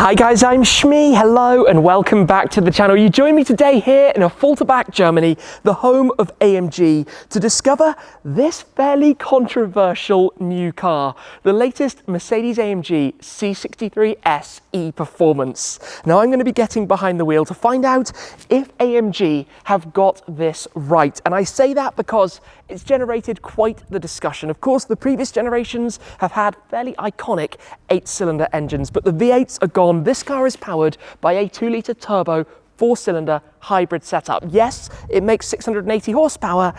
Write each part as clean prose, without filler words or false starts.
Hi guys, I'm Shmi, hello and welcome back to the channel. You join me today here in Affalterbach, Germany, the home of AMG, to discover this fairly controversial new car, the latest Mercedes-AMG C63 S E Performance. Now I'm going to be getting behind the wheel to find out if AMG have got this right, and I say that because it's generated quite the discussion. Of course, the previous generations have had fairly iconic 8-cylinder engines, but the V8s are gone. This car is powered by a 2-litre turbo 4-cylinder hybrid setup. Yes, it makes 680 horsepower,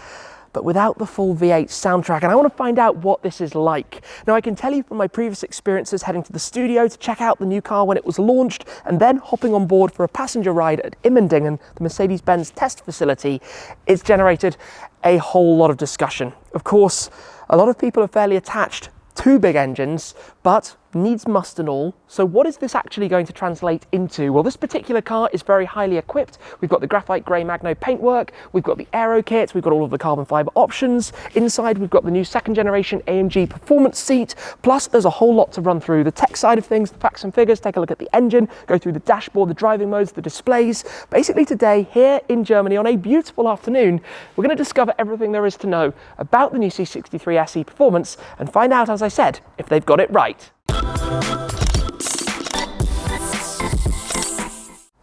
but without the full V8 soundtrack, and I want to find out what this is like. Now, I can tell you from my previous experiences heading to the studio to check out the new car when it was launched, and then hopping on board for a passenger ride at Immendingen, the Mercedes-Benz test facility, it's generated a whole lot of discussion. Of course, a lot of people are fairly attached to big engines, but needs must and all. So what is this actually going to translate into? Well, this particular car is very highly equipped. We've got the graphite grey Magno paintwork, we've got the aero kit, we've got all of the carbon fibre options. Inside we've got the new second generation AMG Performance seat, plus there's a whole lot to run through. The tech side of things, the facts and figures, take a look at the engine, go through the dashboard, the driving modes, the displays. Basically today, here in Germany on a beautiful afternoon, we're going to discover everything there is to know about the new C63 S E Performance and find out, as I said, if they've got it right.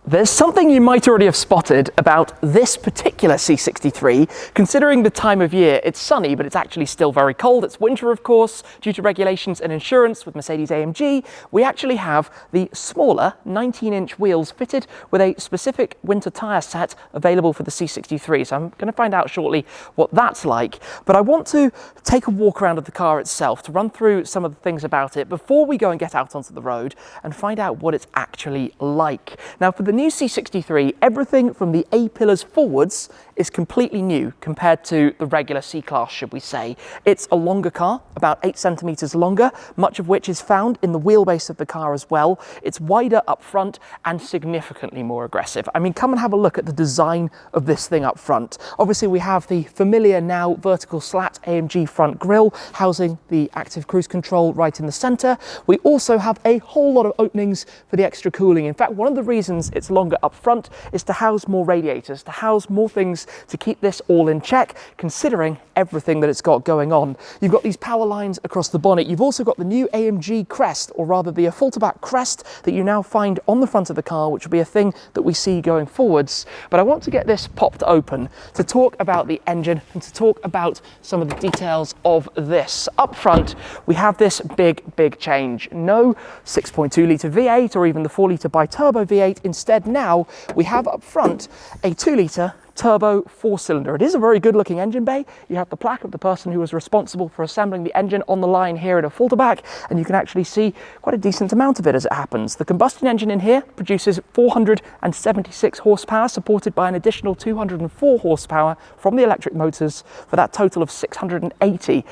There's something you might already have spotted about this particular C63. Considering the time of year, it's sunny, but it's actually still very cold. It's winter, of course, due to regulations and insurance with Mercedes-AMG. We actually have the smaller 19-inch wheels fitted with a specific winter tyre set available for the C63. So I'm going to find out shortly what that's like. But I want to take a walk around of the car itself to run through some of the things about it before we go and get out onto the road and find out what it's actually like. Now, for the new C63, everything from the A-pillars forwards is completely new compared to the regular C-Class, should we say. It's a longer car, about 8 centimetres longer, much of which is found in the wheelbase of the car as well. It's wider up front and significantly more aggressive. I mean, come and have a look at the design of this thing up front. Obviously, we have the familiar now vertical slat AMG front grille, housing the active cruise control right in the centre. We also have a whole lot of openings for the extra cooling. In fact, one of the reasons it's longer up front is to house more radiators, to house more things to keep this all in check, considering everything that it's got going on. You've got these power lines across the bonnet. You've also got the new AMG crest, or rather the Affalterbach crest that you now find on the front of the car, which will be a thing that we see going forwards. But I want to get this popped open to talk about the engine and to talk about some of the details of this. Up front, we have this big change. No 6.2 litre V8 or even the 4 litre bi-turbo V8. Instead, now we have up front a 2 litre turbo 4-cylinder. It is a very good looking engine bay. You have the plaque of the person who was responsible for assembling the engine on the line here at Affalterbach, and you can actually see quite a decent amount of it as it happens. The combustion engine in here produces 476 horsepower, supported by an additional 204 horsepower from the electric motors for that total of 680.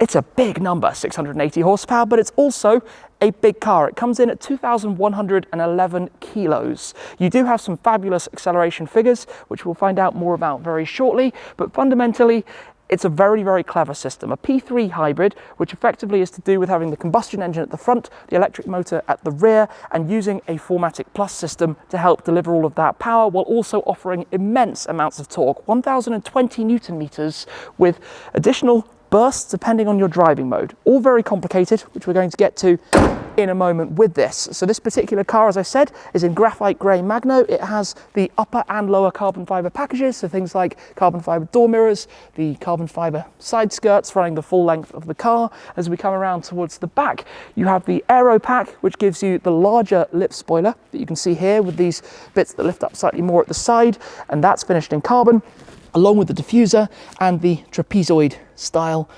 It's a big number, 680 horsepower, but it's also a big car. It comes in at 2,111 kilos. You do have some fabulous acceleration figures, which we'll find out more about very shortly, but fundamentally, it's a very clever system, a P3 hybrid, which effectively is to do with having the combustion engine at the front, the electric motor at the rear, and using a 4MATIC Plus system to help deliver all of that power, while also offering immense amounts of torque, 1,020 Newton meters, with additional bursts depending on your driving mode. All very complicated, which we're going to get to in a moment with this. So this particular car, as I said, is in graphite grey Magno. It has the upper and lower carbon fibre packages, so things like carbon fibre door mirrors, the carbon fibre side skirts running the full length of the car. As we come around towards the back, you have the aero pack, which gives you the larger lip spoiler that you can see here with these bits that lift up slightly more at the side, and that's finished in carbon, along with the diffuser and the trapezoid style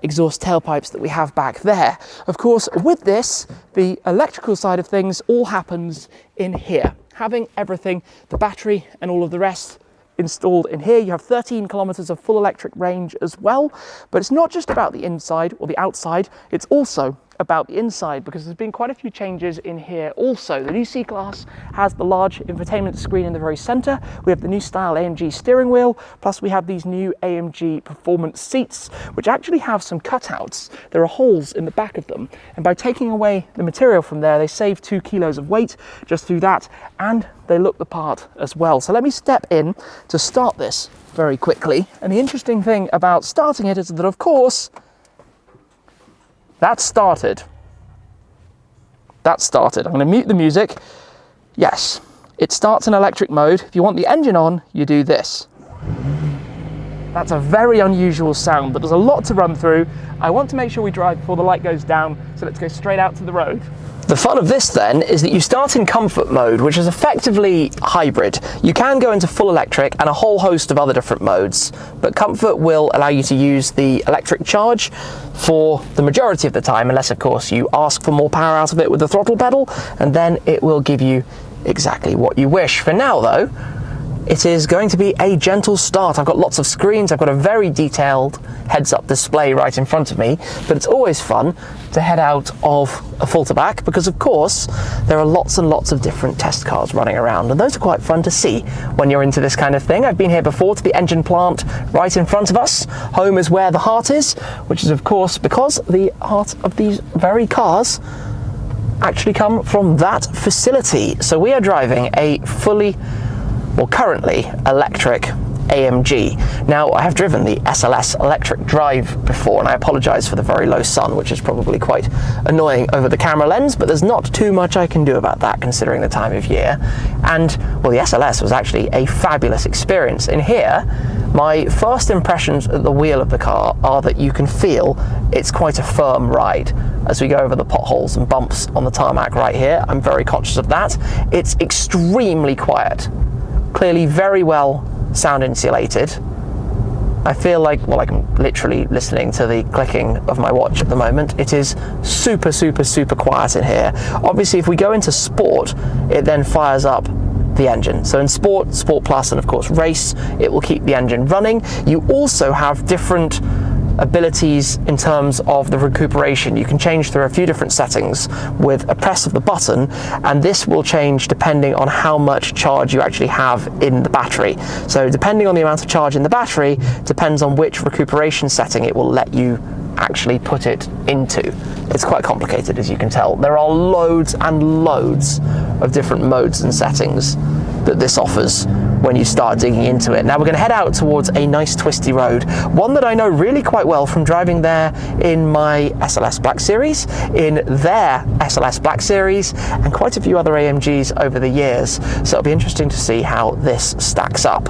exhaust tailpipes that we have back there. Of course, with this, the electrical side of things all happens in here. Having everything, the battery and all of the rest installed in here. You have 13 kilometers of full electric range as well, but it's not just about the inside or the outside, it's also about the inside because there's been quite a few changes in here also. The new C-Class has the large infotainment screen in the very center. We have the new style AMG steering wheel, plus we have these new AMG Performance seats, which actually have some cutouts. There are holes in the back of them, and by taking away the material from there, they save 2 kilos of weight just through that, and they look the part as well. So let me step in to start this very quickly. And the interesting thing about starting it is that, of course, that started. I'm going to mute the music. Yes, it starts in electric mode. If you want the engine on, you do this. That's a very unusual sound, but there's a lot to run through. I want to make sure we drive before the light goes down, so let's go straight out to the road. The fun of this then is that you start in comfort mode, which is effectively hybrid. You can go into full electric and a whole host of other different modes, but comfort will allow you to use the electric charge for the majority of the time, unless of course you ask for more power out of it with the throttle pedal, and then it will give you exactly what you wish. For now though, it is going to be a gentle start. I've got lots of screens, I've got a very detailed heads-up display right in front of me, but it's always fun to head out of Affalterbach because of course there are lots and lots of different test cars running around, and those are quite fun to see when you're into this kind of thing. I've been here before to the engine plant right in front of us. Home is where the heart is, which is of course because the heart of these very cars actually come from that facility. So we are driving a currently electric AMG. Now, I have driven the SLS electric drive before, and I apologise for the very low sun, which is probably quite annoying over the camera lens, but there's not too much I can do about that considering the time of year. And, well, the SLS was actually a fabulous experience. In here, my first impressions at the wheel of the car are that you can feel it's quite a firm ride. As we go over the potholes and bumps on the tarmac right here, I'm very conscious of that. It's extremely quiet. Clearly very well sound insulated. I feel like, well, I'm literally listening to the clicking of my watch at the moment. It is super, super, super quiet in here. Obviously, if we go into sport, it then fires up the engine. So in sport, sport plus, and of course race, it will keep the engine running. You also have different abilities in terms of the recuperation. You can change through a few different settings with a press of the button, and this will change depending on how much charge you actually have in the battery. So depending on the amount of charge in the battery depends on which recuperation setting it will let you actually put it into. It's quite complicated, as you can tell. There are loads and loads of different modes and settings that this offers when you start digging into it. Now we're going to head out towards a nice twisty road, one that I know really quite well from driving there in my SLS Black Series, in their SLS Black Series, and quite a few other AMGs over the years. So it'll be interesting to see how this stacks up.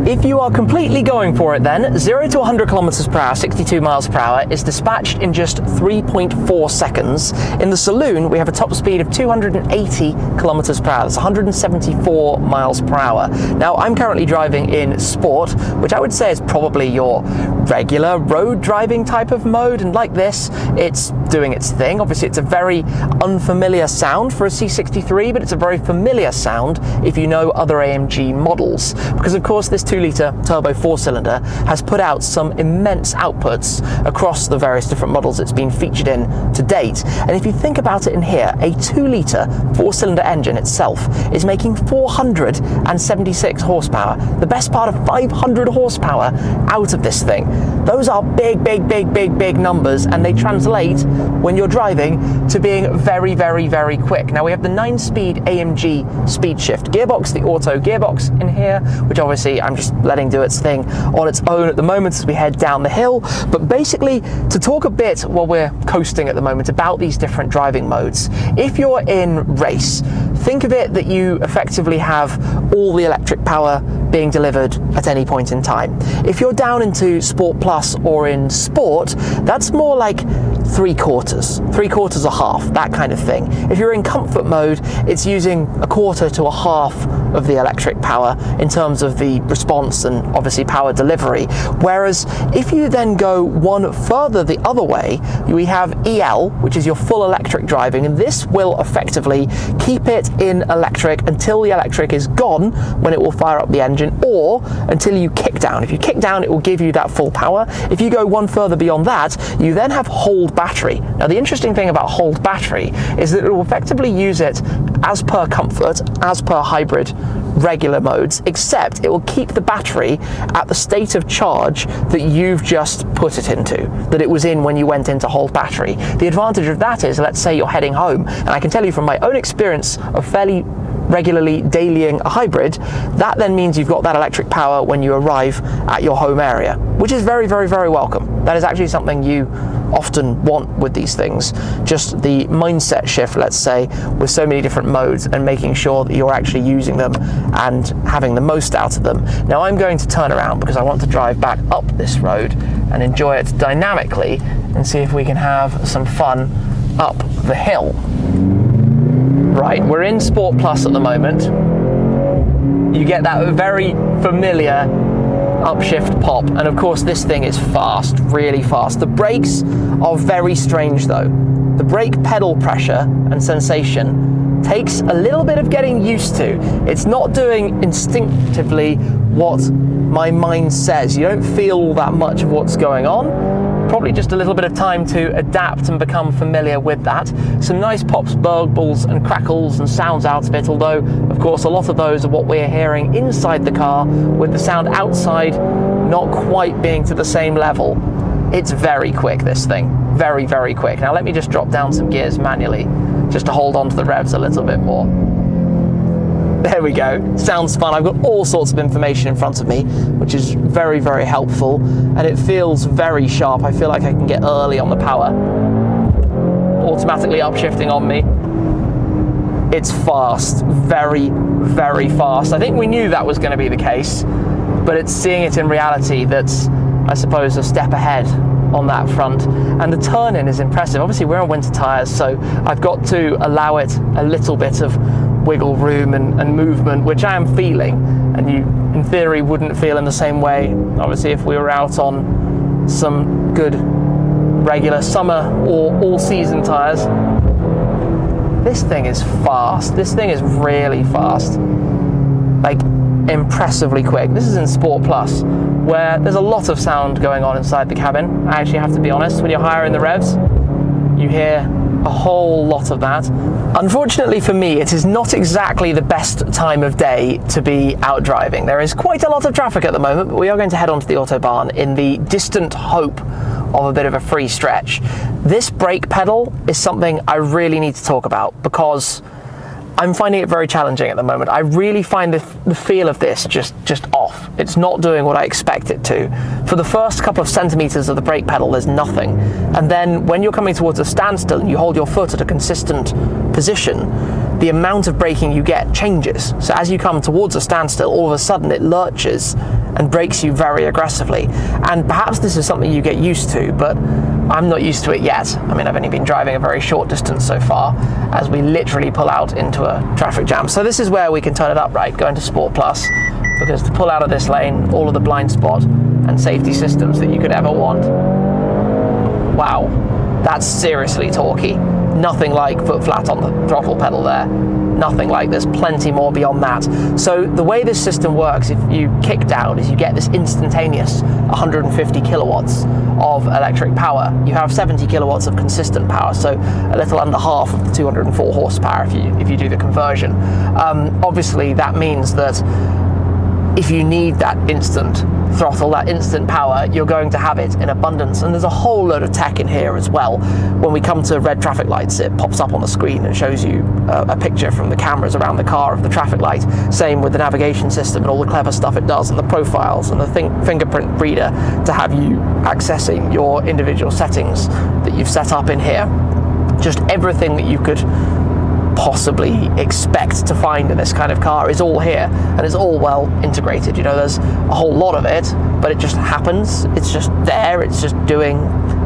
If you are completely going for it then, 0 to 100 kilometers per hour, 62 miles per hour, is dispatched in just 3.4 seconds. In the saloon, we have a top speed of 280 kilometers per hour. That's 174 miles per hour. Now, I'm currently driving in Sport, which I would say is probably your regular road driving type of mode, and like this, it's doing its thing. Obviously, it's a very unfamiliar sound for a C63, but it's a very familiar sound if you know other AMG models, because of course this 2-litre turbo 4-cylinder has put out some immense outputs across the various different models it's been featured in to date. And if you think about it in here, a 2-litre 4-cylinder engine itself is making 476 horsepower, the best part of 500 horsepower out of this thing. Those are big, big, big, big, big numbers, and they translate when you're driving to being very, very, very quick. Now we have the 9-speed AMG speed shift gearbox, the auto gearbox in here, which obviously I'm just letting do its thing on its own at the moment as we head down the hill. But basically, to talk a bit while we're coasting at the moment about these different driving modes, if you're in race, think of it that you effectively have all the electric power being delivered at any point in time. If you're down into Sport Plus or in Sport, that's more like 3/4 or half, that kind of thing. If you're in comfort mode, it's using 1/4 to 1/2 of the electric power in terms of the response and obviously power delivery. Whereas if you then go one further the other way, we have EL, which is your full electric driving, and this will effectively keep it in electric until the electric is gone, when it will fire up the engine, or until you kick down. If you kick down, it will give you that full power. If you go one further beyond that, you then have hold back battery. Now the interesting thing about hold battery is that it will effectively use it as per comfort, as per hybrid regular modes, except it will keep the battery at the state of charge that you've just put it into, that it was in when you went into hold battery. The advantage of that is, let's say you're heading home, and I can tell you from my own experience of fairly regularly dailying a hybrid, that then means you've got that electric power when you arrive at your home area, which is very, very, very welcome. That is actually something you often want with these things, just the mindset shift, let's say, with so many different modes and making sure that you're actually using them and having the most out of them. Now I'm going to turn around because I want to drive back up this road and enjoy it dynamically and see if we can have some fun up the hill. Right, we're in Sport Plus at the moment. You get that very familiar upshift pop, and of course this thing is fast, really fast. The brakes are very strange though. The brake pedal pressure and sensation takes a little bit of getting used to. It's not doing instinctively what my mind says. You don't feel that much of what's going on. Probably just a little bit of time to adapt and become familiar with that. Some nice pops, burbles and crackles and sounds out of it, although of course a lot of those are what we're hearing inside the car, with the sound outside not quite being to the same level. It's very quick, this thing. Very, very quick. Now let me just drop down some gears manually just to hold on to the revs a little bit more. There we go. Sounds fun. I've got all sorts of information in front of me, which is very, very helpful, and it feels very sharp. I feel like I can get early on the power. Automatically upshifting on me. It's fast. Very, very fast. I think we knew that was going to be the case, but it's seeing it in reality that's, I suppose, a step ahead on that front. And the turn-in is impressive. Obviously we're on winter tyres, so I've got to allow it a little bit of wiggle room and movement, which I am feeling, and you in theory wouldn't feel in the same way obviously if we were out on some good regular summer or all season tyres. This thing is fast. This thing is really fast, like impressively quick. This is in Sport Plus, where there's a lot of sound going on inside the cabin. I actually have to be honest, when you're higher in the revs, you hear a whole lot of that. Unfortunately for me, it is not exactly the best time of day to be out driving. There is quite a lot of traffic at the moment, but we are going to head onto the Autobahn in the distant hope of a bit of a free stretch. This brake pedal is something I really need to talk about because I'm finding it very challenging at the moment. I really find the feel of this just off. It's not doing what I expect it to. For the first couple of centimeters of the brake pedal, there's nothing. And then when you're coming towards a standstill and you hold your foot at a consistent position, the amount of braking you get changes. So as you come towards a standstill, all of a sudden it lurches and brakes you very aggressively. And perhaps this is something you get used to, but I'm not used to it yet. I mean, I've only been driving a very short distance so far as we literally pull out into a traffic jam. So this is where we can turn it up, right? Go into Sport Plus, because to pull out of this lane, all of the blind spot and safety systems that you could ever want. Wow, that's seriously torquey. Nothing like foot flat on the throttle pedal there. Nothing like, there's plenty more beyond that. So the way this system works, if you kick down, is you get this instantaneous 150 kilowatts of electric power. You have 70 kilowatts of consistent power, so a little under half of the 204 horsepower if you do the conversion. Obviously that means that if you need that instant throttle, that instant power, you're going to have it in abundance. And there's a whole load of tech in here as well. When we come to red traffic lights, it pops up on the screen and shows you a picture from the cameras around the car of the traffic light. Same with the navigation system and all the clever stuff it does, and the profiles and the fingerprint reader to have you accessing your individual settings that you've set up in here. Just everything that you could possibly expect to find in this kind of car is all here, and it's all well integrated. You know, there's a whole lot of it, but it just happens. It's just there. It's just doing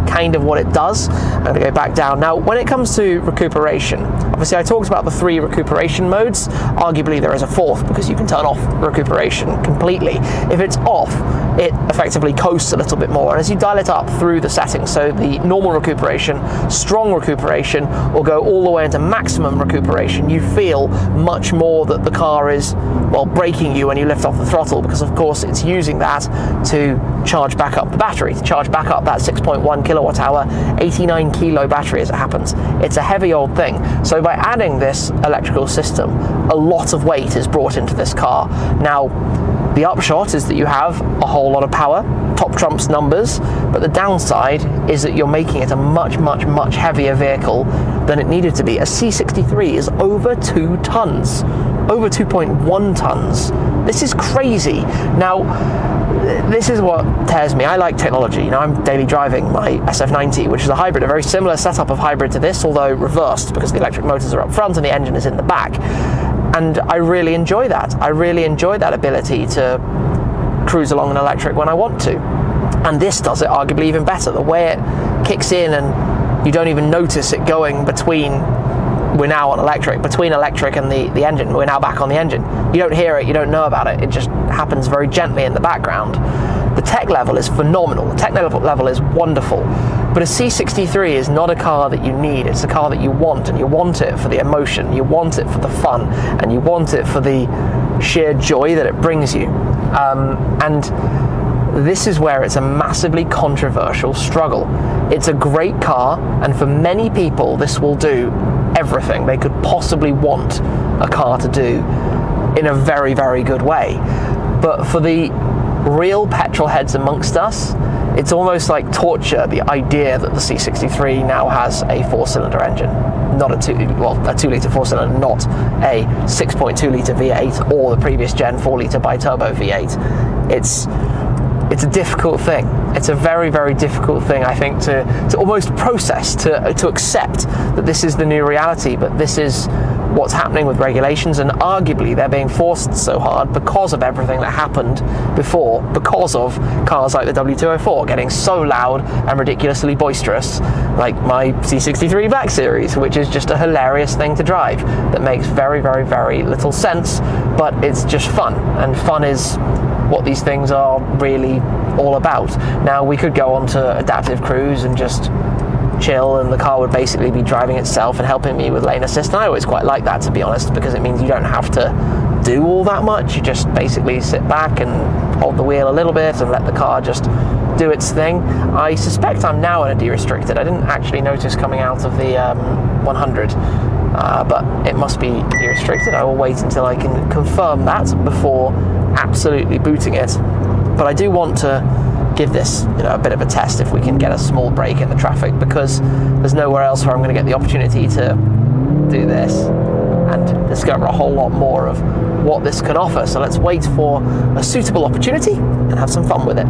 kind of what it does. I'm going to go back down. Now, when it comes to recuperation, obviously I talked about the 3 recuperation modes. Arguably there is a 4th, because you can turn off recuperation completely. If it's off, it effectively coasts a little bit more. And as you dial it up through the settings, so the normal recuperation, strong recuperation, or go all the way into maximum recuperation, you feel much more that the car is, well, braking you when you lift off the throttle, because of course it's using that to charge back up the battery, to charge back up that 6.1 kilowatt hour, 89 kilo battery as it happens. It's a heavy old thing. So by adding this electrical system, a lot of weight is brought into this car. Now, the upshot is that you have a whole lot of power, top trumps numbers, but the downside is that you're making it a much, much, much heavier vehicle than it needed to be. A C63 is over 2 tons, over 2.1 tons. This is crazy. Now, this is what tears me. I like technology. You know, I'm daily driving my SF90, which is a hybrid, a very similar setup of hybrid to this, although reversed, because the electric motors are up front and the engine is in the back. And I really enjoy that. I really enjoy that ability to cruise along an electric when I want to. And this does it arguably even better. The way it kicks in and you don't even notice it going between, we're now on electric, between electric and the engine. We're now back on the engine. You don't hear it, you don't know about it. It just happens very gently in the background. The tech level is phenomenal. The tech level is wonderful. But a C63 is not a car that you need. It's a car that you want, and you want it for the emotion, you want it for the fun, and you want it for the sheer joy that it brings you. And this is where it's a massively controversial struggle. It's a great car, and for many people this will do everything they could possibly want a car to do in a very, very good way. But for the real petrol heads amongst us, it's almost like torture, the idea that the C63 now has a 4-cylinder engine, not a 2-litre 4-cylinder, not a 6.2 litre V8 or the previous gen 4-litre bi-turbo V8. It's a difficult thing. It's a very, very difficult thing, I think, to almost process, to accept that this is the new reality, but this is what's happening with regulations, and arguably they're being forced so hard because of everything that happened before, because of cars like the W204 getting so loud and ridiculously boisterous, like my C63 Black Series, which is just a hilarious thing to drive that makes very, very, very little sense, but it's just fun, and fun is what these things are really all about. Now, we could go on to adaptive cruise and just chill, and the car would basically be driving itself and helping me with lane assist, and I always quite like that, to be honest, because it means you don't have to do all that much. You just basically sit back and hold the wheel a little bit and let the car just do its thing. I suspect I'm now in a derestricted. I didn't actually notice coming out of the 100, but it must be derestricted. I will wait until I can confirm that before absolutely booting it. But I do want to give this, a bit of a test if we can get a small break in the traffic, because there's nowhere else where I'm going to get the opportunity to do this and discover a whole lot more of what this can offer. So let's wait for a suitable opportunity and have some fun with it.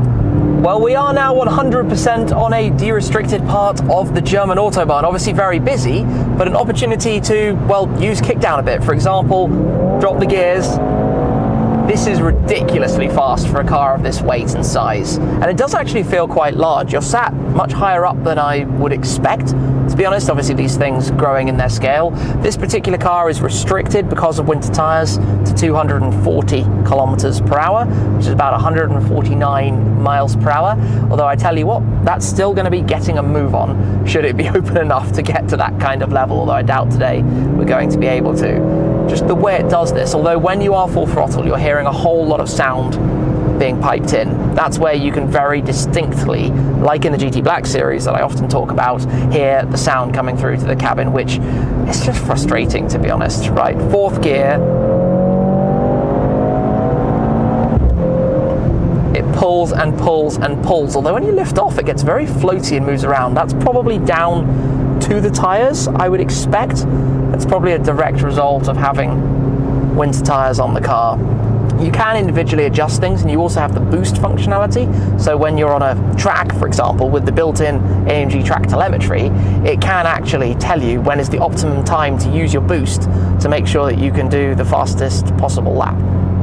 Well, we are now 100% on a derestricted part of the German Autobahn. Obviously very busy, but an opportunity to, well, use kickdown a bit. For example, drop the gears. This is ridiculously fast for a car of this weight and size, and it does actually feel quite large. You're sat much higher up than I would expect, to be honest. Obviously these things growing in their scale. This particular car is restricted because of winter tyres to 240 kilometers per hour, which is about 149 miles per hour. Although I tell you what, that's still going to be getting a move on should it be open enough to get to that kind of level, although I doubt today we're going to be able to. Just the way it does this, although when you are full throttle, you're hearing a whole lot of sound being piped in. That's where you can very distinctly, like in the GT Black Series that I often talk about, hear the sound coming through to the cabin, which is just frustrating, to be honest. Right, 4th gear. It pulls and pulls and pulls, although when you lift off it gets very floaty and moves around. That's probably down to the tyres, I would expect. It's probably a direct result of having winter tyres on the car. You can individually adjust things, and you also have the boost functionality. So when you're on a track, for example, with the built-in AMG track telemetry, it can actually tell you when is the optimum time to use your boost to make sure that you can do the fastest possible lap,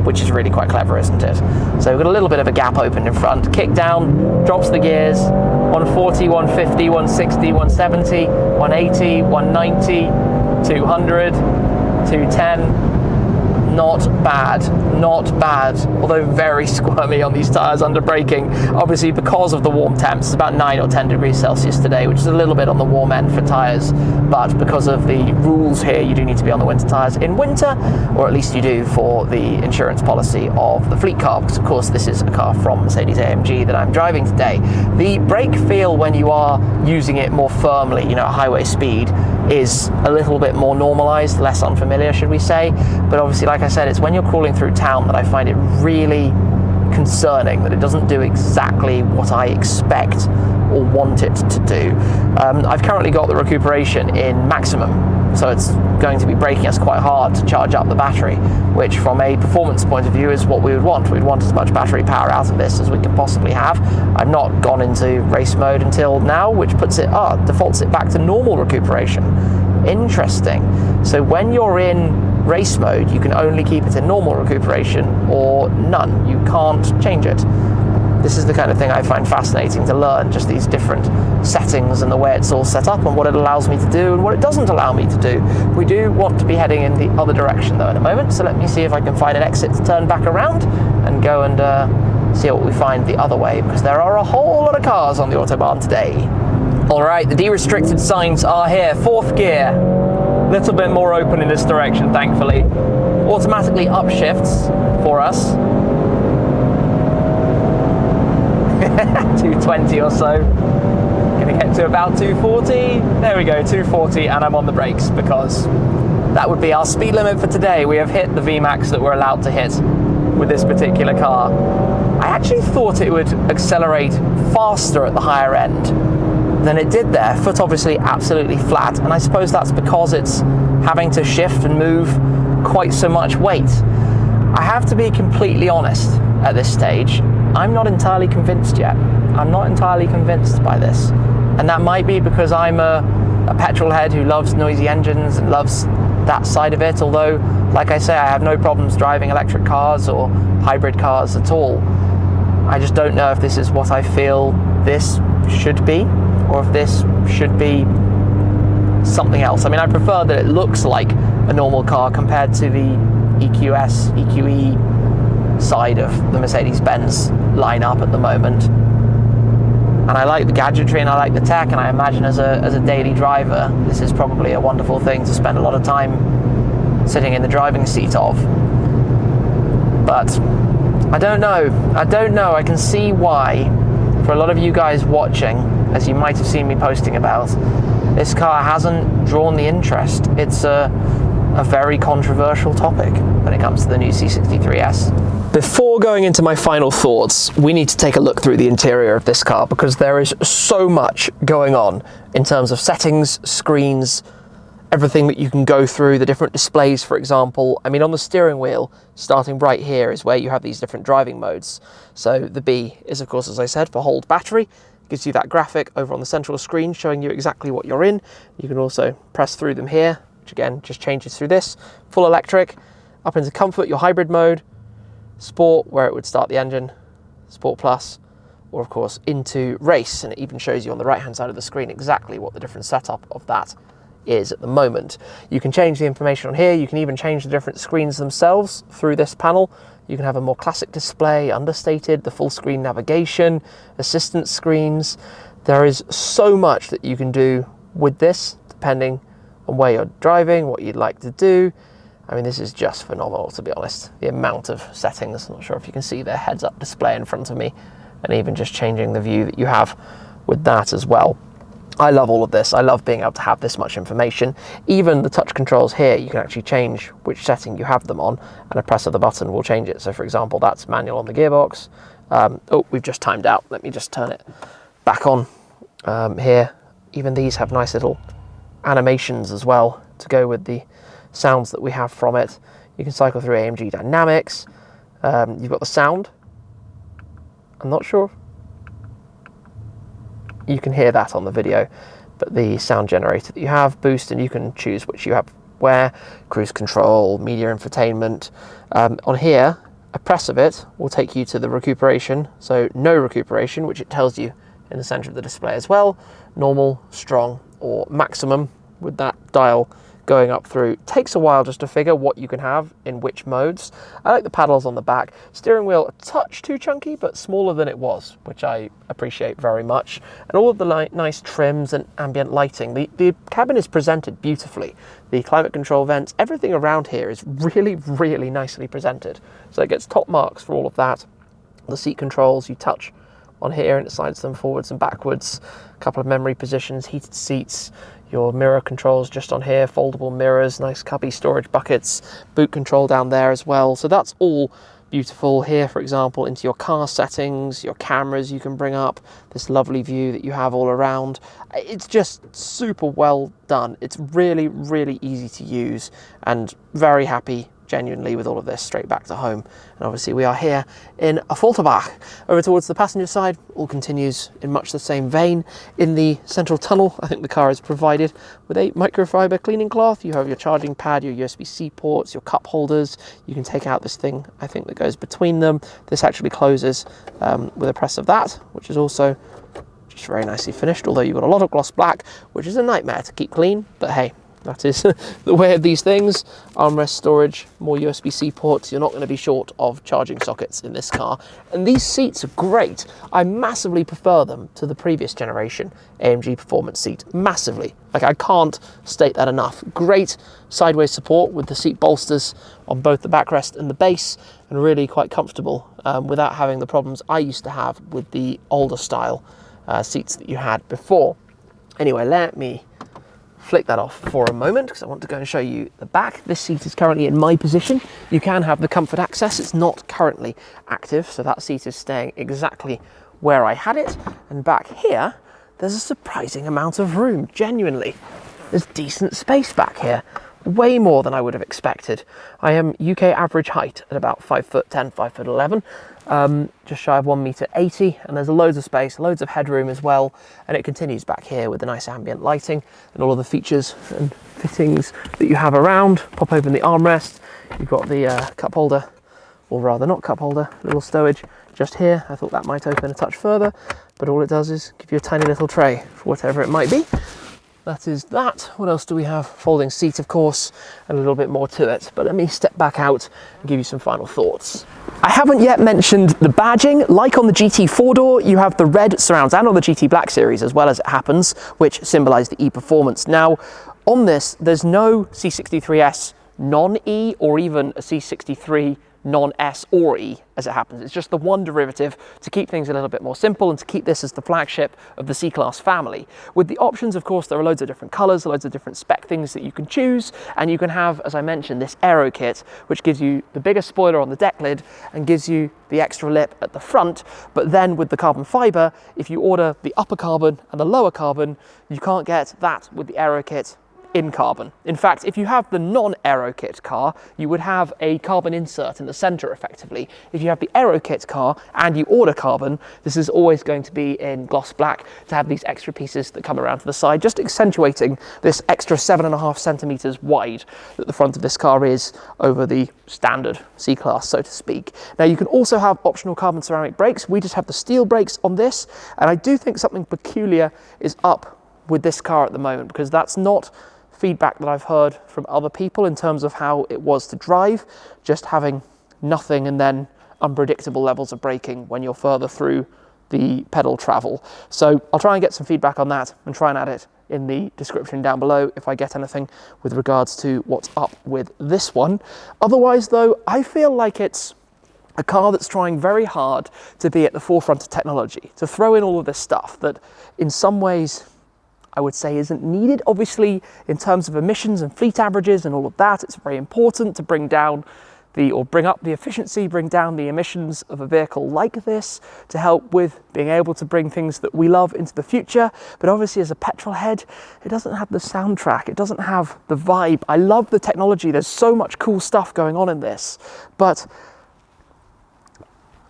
which is really quite clever, isn't it? So we've got a little bit of a gap open in front. Kick down, drops the gears, 140, 150, 160, 170, 180, 190, 200, 210, not bad, not bad, although very squirmy on these tyres under braking. Obviously because of the warm temps, it's about 9 or 10 degrees Celsius today, which is a little bit on the warm end for tyres, but because of the rules here, you do need to be on the winter tyres in winter, or at least you do for the insurance policy of the fleet car, because of course this is a car from Mercedes-AMG that I'm driving today. The brake feel when you are using it more firmly, you know, at highway speed, is a little bit more normalized, less unfamiliar, should we say. But obviously, like I said, it's when you're crawling through town that I find it really concerning that it doesn't do exactly what I expect or want it to do. I've currently got the recuperation in maximum, so it's going to be braking us quite hard to charge up the battery, which from a performance point of view is what we would want. We'd want as much battery power out of this as we can possibly have. I've not gone into race mode until now, which puts it, defaults it back to normal recuperation. Interesting. So when you're in race mode, you can only keep it in normal recuperation or none. You can't change it. This is the kind of thing I find fascinating to learn, just these different settings and the way it's all set up and what it allows me to do and what it doesn't allow me to do. We do want to be heading in the other direction though in a moment, so let me see if I can find an exit to turn back around and go and see what we find the other way, because there are a whole lot of cars on the Autobahn today. Alright, the derestricted signs are here. 4th gear, little bit more open in this direction thankfully. Automatically upshifts for us. 220 or so. Gonna get to about 240. There we go, 240, and I'm on the brakes because that would be our speed limit for today. We have hit the VMAX that we're allowed to hit with this particular car. I actually thought it would accelerate faster at the higher end than it did there. Foot obviously absolutely flat, and I suppose that's because it's having to shift and move quite so much weight. I have to be completely honest at this stage, I'm not entirely convinced yet. I'm not entirely convinced by this. And that might be because I'm a petrol head who loves noisy engines and loves that side of it, although, like I say, I have no problems driving electric cars or hybrid cars at all. I just don't know if this is what I feel this should be, or if this should be something else. I mean, I prefer that it looks like a normal car compared to the EQS, EQE side of the Mercedes-Benz lineup at the moment. And I like the gadgetry and I like the tech, and I imagine as a daily driver, this is probably a wonderful thing to spend a lot of time sitting in the driving seat of. But I don't know. I can see why, for a lot of you guys watching, as you might have seen me posting about, this car hasn't drawn the interest. It's a very controversial topic when it comes to the new C63 S. Before going into my final thoughts, we need to take a look through the interior of this car, because there is so much going on in terms of settings, screens, everything that you can go through, the different displays, for example. I mean, on the steering wheel, starting right here, is where you have these different driving modes. So the B is, of course, as I said, for hold battery. It gives you that graphic over on the central screen showing you exactly what you're in. You can also press through them here, which again just changes through this. Full electric, up into comfort, your hybrid mode, sport, where it would start the engine, sport plus, or of course into race, and it even shows you on the right hand side of the screen exactly what the different setup of that is at the moment. You can change the information on here. You can even change the different screens themselves through this panel. You can have a more classic display, understated, the full screen navigation, assistance screens. There is so much that you can do with this, depending on where you're driving, what you'd like to do. I mean, this is just phenomenal, to be honest. The amount of settings, I'm not sure if you can see the heads-up display in front of me, and even just changing the view that you have with that as well. I love all of this. I love being able to have this much information. Even the touch controls here, you can actually change which setting you have them on, and a press of the button will change it. So for example, that's manual on the gearbox. Oh, we've just timed out. Let me just turn it back on here. Even these have nice little animations as well to go with the sounds that we have from it. You can cycle through AMG dynamics. You've got the sound. I'm not sure you can hear that on the video, but the sound generator that you have, boost, and you can choose which you have where, cruise control, media infotainment. On here, a press of it will take you to the recuperation, so no recuperation, which it tells you in the center of the display as well, normal, strong, or maximum, with that dial going up through. Takes a while just to figure what you can have in which modes. I like the paddles on the back. Steering wheel a touch too chunky, but smaller than it was, which I appreciate very much. And all of the nice trims and ambient lighting. The cabin is presented beautifully. The climate control vents, everything around here is really, really nicely presented. So it gets top marks for all of that. The seat controls, you touch on here and it slides them forwards and backwards. A couple of memory positions, heated seats, your mirror controls just on here, foldable mirrors, nice cubby storage buckets, boot control down there as well. So that's all beautiful. Here, for example, into your car settings, your cameras you can bring up, this lovely view that you have all around. It's just super well done. It's really, really easy to use, and very happy genuinely with all of this straight back to home. And obviously we are here in Affalterbach. Over towards the passenger side, all continues in much the same vein. In the central tunnel, I think the car is provided with a microfiber cleaning cloth. You have your charging pad, your USB-C ports, your cup holders. You can take out this thing, I think, that goes between them. This actually closes with a press of that, which is also just very nicely finished, although you've got a lot of gloss black, which is a nightmare to keep clean, but hey, that is the way of these things. Armrest storage, more USB-C ports. You're not going to be short of charging sockets in this car. And these seats are great. I massively prefer them to the previous generation AMG Performance seat. Massively. Like, I can't state that enough. Great sideways support with the seat bolsters on both the backrest and the base, and really quite comfortable without having the problems I used to have with the older style seats that you had before. Anyway, let me flick that off for a moment because I want to go and show you the back. This seat is currently in my position. You can have the comfort access. It's not currently active, so that seat is staying exactly where I had it. And back here, there's a surprising amount of room, genuinely. There's decent space back here. Way more than I would have expected. I am UK average height at about 5'10", 5'11", just shy of 1.80 m, and there's loads of space, loads of headroom as well. And it continues back here with the nice ambient lighting and all of the features and fittings that you have around. Pop open the armrest. You've got the cup holder, or rather not cup holder, little stowage just here. I thought that might open a touch further, but all it does is give you a tiny little tray for whatever it might be. That is that. What else do we have? Folding seat, of course, and a little bit more to it. But let me step back out and give you some final thoughts. I haven't yet mentioned the badging. Like on the GT 4-door, you have the red surrounds, and on the GT Black series as well, as it happens, which symbolise the E-Performance. Now, on this, there's no C63S non-E or even a C63 non-S or E, as it happens. It's just the one derivative to keep things a little bit more simple and to keep this as the flagship of the C-Class family. With the options, of course, there are loads of different colours, loads of different spec things that you can choose, and you can have, as I mentioned, this aero kit, which gives you the bigger spoiler on the deck lid and gives you the extra lip at the front. But then with the carbon fibre, if you order the upper carbon and the lower carbon, you can't get that with the aero kit in carbon. In fact, if you have the non-aero kit car, you would have a carbon insert in the center effectively. If you have the aero kit car and you order carbon, this is always going to be in gloss black to have these extra pieces that come around to the side, just accentuating this extra 7.5 centimeters wide that the front of this car is over the standard C-Class, so to speak. Now, you can also have optional carbon ceramic brakes. We just have the steel brakes on this, and I do think something peculiar is up with this car at the moment, because that's not feedback that I've heard from other people in terms of how it was to drive, just having nothing and then unpredictable levels of braking when you're further through the pedal travel. So I'll try and get some feedback on that and try and add it in the description down below if I get anything with regards to what's up with this one. Otherwise though, I feel like it's a car that's trying very hard to be at the forefront of technology, to throw in all of this stuff that in some ways I would say isn't needed. Obviously, in terms of emissions and fleet averages and all of that, it's very important to bring up the efficiency, bring down the emissions of a vehicle like this to help with being able to bring things that we love into the future. But obviously, as a petrol head, it doesn't have the soundtrack, it doesn't have the vibe. I love the technology, there's so much cool stuff going on in this, but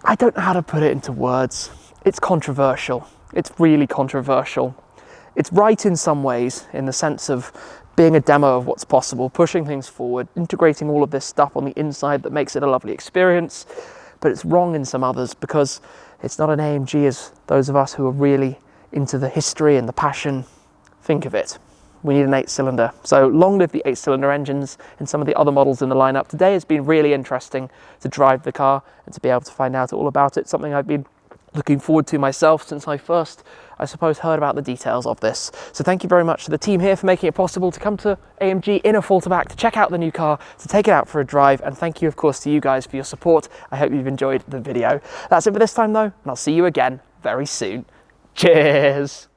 I don't know how to put it into words. It's controversial. It's really controversial. It's right in some ways, in the sense of being a demo of what's possible, pushing things forward, integrating all of this stuff on the inside that makes it a lovely experience, but it's wrong in some others because it's not an AMG as those of us who are really into the history and the passion think of it. we need an 8-cylinder. So long live the 8-cylinder engines in some of the other models in the lineup. Today has been really interesting to drive the car and to be able to find out all about it. Something I've been looking forward to myself since I first, I suppose, heard about the details of this. So thank you very much to the team here for making it possible to come to AMG in Affalterbach to check out the new car, to take it out for a drive. And thank you, of course, to you guys for your support. I hope you've enjoyed the video. That's it for this time though, and I'll see you again very soon. Cheers.